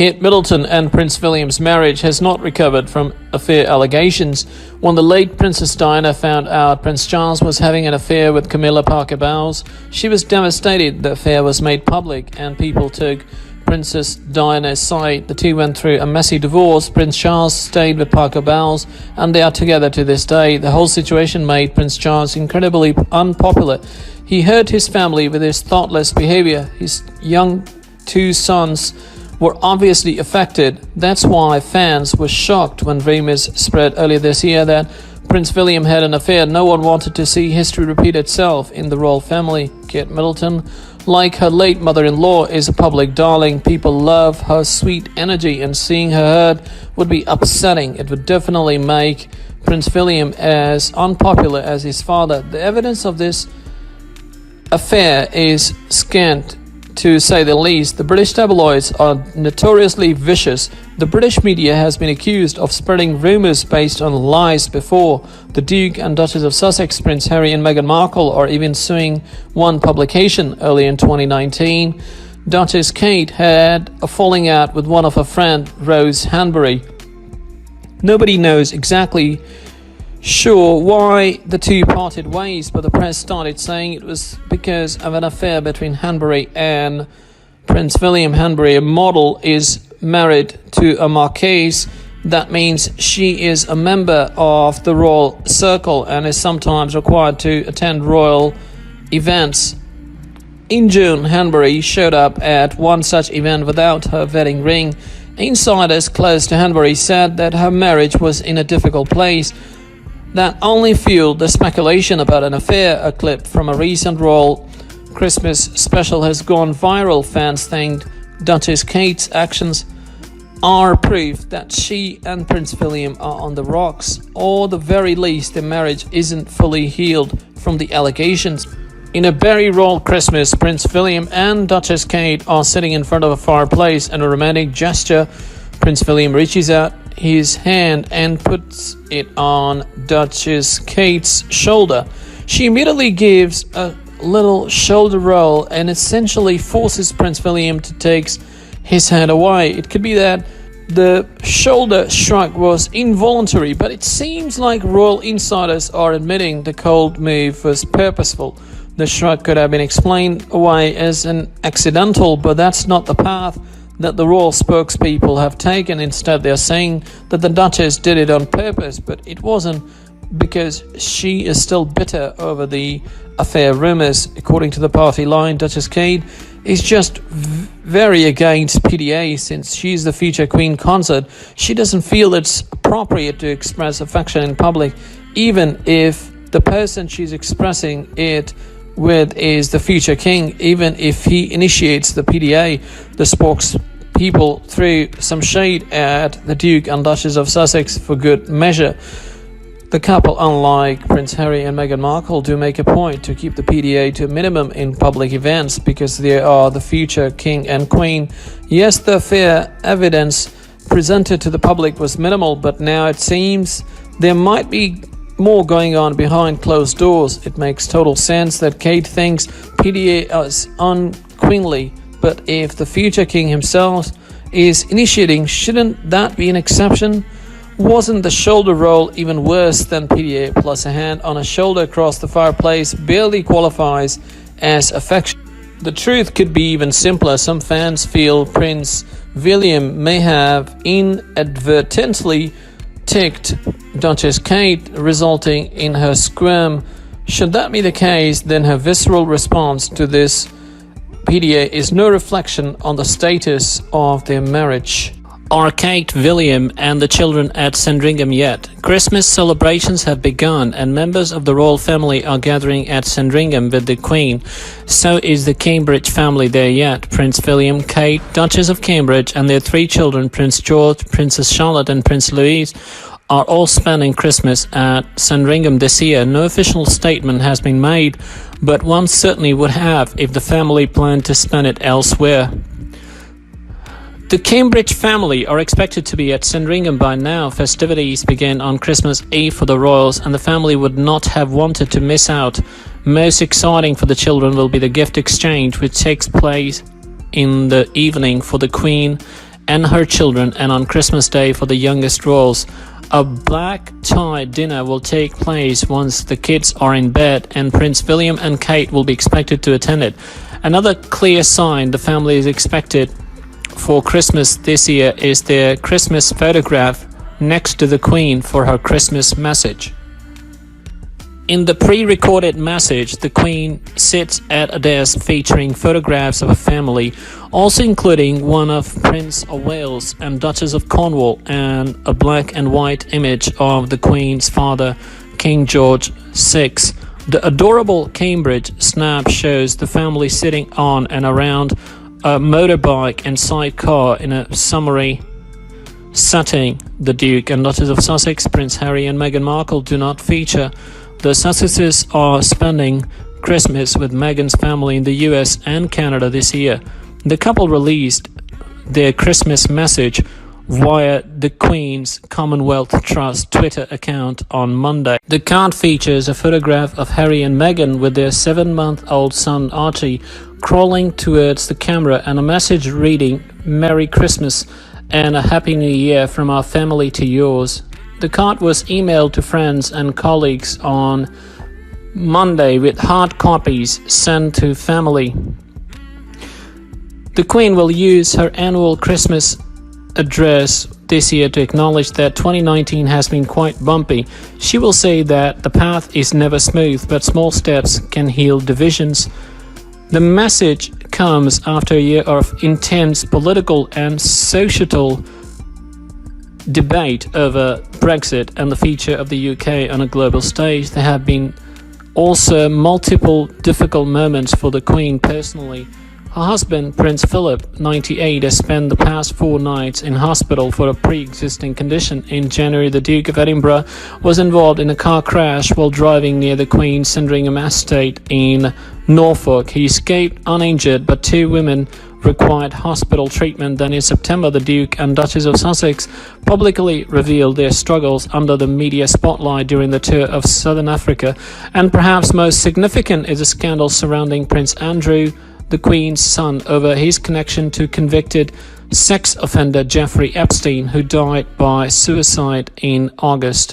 Kate Middleton and Prince William's marriage has not recovered from affair allegations. When the late Princess Diana found out Prince Charles was having an affair with Camilla Parker Bowles, she was devastated. The affair was made public and people took Princess Diana's side. The two went through a messy divorce. Prince Charles stayed with Parker Bowles and they are together to this day. The whole situation made Prince Charles incredibly unpopular. He hurt his family with his thoughtless behavior. His young two sons were obviously affected. That's why fans were shocked when rumors spread earlier this year that Prince William had an affair. No one wanted to see history repeat itself in the royal family. Kate Middleton, like her late mother-in-law, is a public darling. People love her sweet energy, and seeing her hurt would be upsetting. It would definitely make Prince William as unpopular as his father. The evidence of this affair is scant, to say the least. The British tabloids are notoriously vicious. The British media has been accused of spreading rumours based on lies before. The Duke and Duchess of Sussex, Prince Harry and Meghan Markle, are even suing one publication. Early in 2019, Duchess Kate had a falling out with one of her friends, Rose Hanbury. Nobody knows exactly sure why the two parted ways, but the press started saying it was because of an affair between Hanbury and Prince William. Hanbury, a model, is married to a marquise. That means she is a member of the royal circle and is sometimes required to attend royal events. In June, Hanbury showed up at one such event without her wedding ring. Insiders close to Hanbury said that her marriage was in a difficult place. That only fueled the speculation about an affair. A clip from a recent royal Christmas special has gone viral. Fans think Duchess Kate's actions are proof that she and Prince William are on the rocks, or the very least their marriage isn't fully healed from the allegations. In a very royal Christmas, Prince William and Duchess Kate are sitting in front of a fireplace. In a romantic gesture, Prince William reaches out his hand and puts it on Duchess Kate's shoulder. She immediately gives a little shoulder roll and essentially forces Prince William to take his hand away. It could be that the shoulder shrug was involuntary, but it seems like royal insiders are admitting the cold move was purposeful. The shrug could have been explained away as an accidental, but that's not the path that the royal spokespeople have taken. Instead, they're saying that the Duchess did it on purpose, but it wasn't, because she is still bitter over the affair rumors. According to the party line, Duchess Kate is just very against PDA since she's the future Queen consort. She doesn't feel it's appropriate to express affection in public, even if the person she's expressing it with is the future king, even if he initiates the PDA. The spokespeople threw some shade at the Duke and Duchess of Sussex for good measure. The couple, unlike Prince Harry and Meghan Markle, do make a point to keep the PDA to a minimum in public events because they are the future king and queen. Yes, the affair evidence presented to the public was minimal, but now it seems there might be more going on behind closed doors. It makes total sense that Kate thinks PDA is unqueenly, but if the future king himself is initiating, shouldn't that be an exception? Wasn't the shoulder roll even worse than PDA? Plus, a hand on a shoulder across the fireplace barely qualifies as affection. The truth could be even simpler. Some fans feel Prince William may have inadvertently ticked Duchess Kate, resulting in her squirm. Should that be the case, then her visceral response to this PDA is no reflection on the status of their marriage. Are Kate, William and the children at Sandringham yet? Christmas celebrations have begun and members of the royal family are gathering at Sandringham with the Queen. So is the Cambridge family there yet. Prince William, Kate, Duchess of Cambridge and their three children, Prince George, Princess Charlotte and Prince Louis, are all spending Christmas at Sandringham this year. No official statement has been made, but one certainly would have if the family planned to spend it elsewhere. The Cambridge family are expected to be at Sandringham by now. Festivities begin on Christmas Eve for the royals, and the family would not have wanted to miss out. Most exciting for the children will be the gift exchange, which takes place in the evening for the Queen and her children, and on Christmas Day for the youngest royals. A black tie dinner will take place once the kids are in bed, and Prince William and Kate will be expected to attend it. Another clear sign the family is expected for Christmas this year is their Christmas photograph next to the Queen for her Christmas message. In the pre-recorded message, the Queen sits at a desk featuring photographs of her family, also including one of Prince of Wales and Duchess of Cornwall, and a black and white image of the Queen's father, King George VI. The adorable Cambridge snap shows the family sitting on and around a motorbike and sidecar in a summery setting. The Duke and Duchess of Sussex, Prince Harry and Meghan Markle do not feature. The Sussexes are spending Christmas with Meghan's family in the US and Canada this year. The couple released their Christmas message via the Queen's Commonwealth Trust Twitter account on Monday. The card features a photograph of Harry and Meghan with their 7-month-old son Archie crawling towards the camera, and a message reading, "Merry Christmas and a Happy New Year from our family to yours." The card was emailed to friends and colleagues on Monday, with hard copies sent to family. The Queen will use her annual Christmas address this year to acknowledge that 2019 has been quite bumpy. She will say that the path is never smooth, but small steps can heal divisions. The message comes after a year of intense political and societal debate over Brexit and the future of the UK on a global stage. There have been also multiple difficult moments for the Queen personally. Her husband, Prince Philip, 98, has spent the past 4 nights in hospital for a pre-existing condition. In January, the Duke of Edinburgh was involved in a car crash while driving near the Queen's Sandringham estate in Norfolk. He escaped uninjured, but 2 women required hospital treatment. Then in September, the Duke and Duchess of Sussex publicly revealed their struggles under the media spotlight during the tour of Southern Africa. And perhaps most significant is a scandal surrounding Prince Andrew, the Queen's son, over his connection to convicted sex offender Jeffrey Epstein, who died by suicide in August.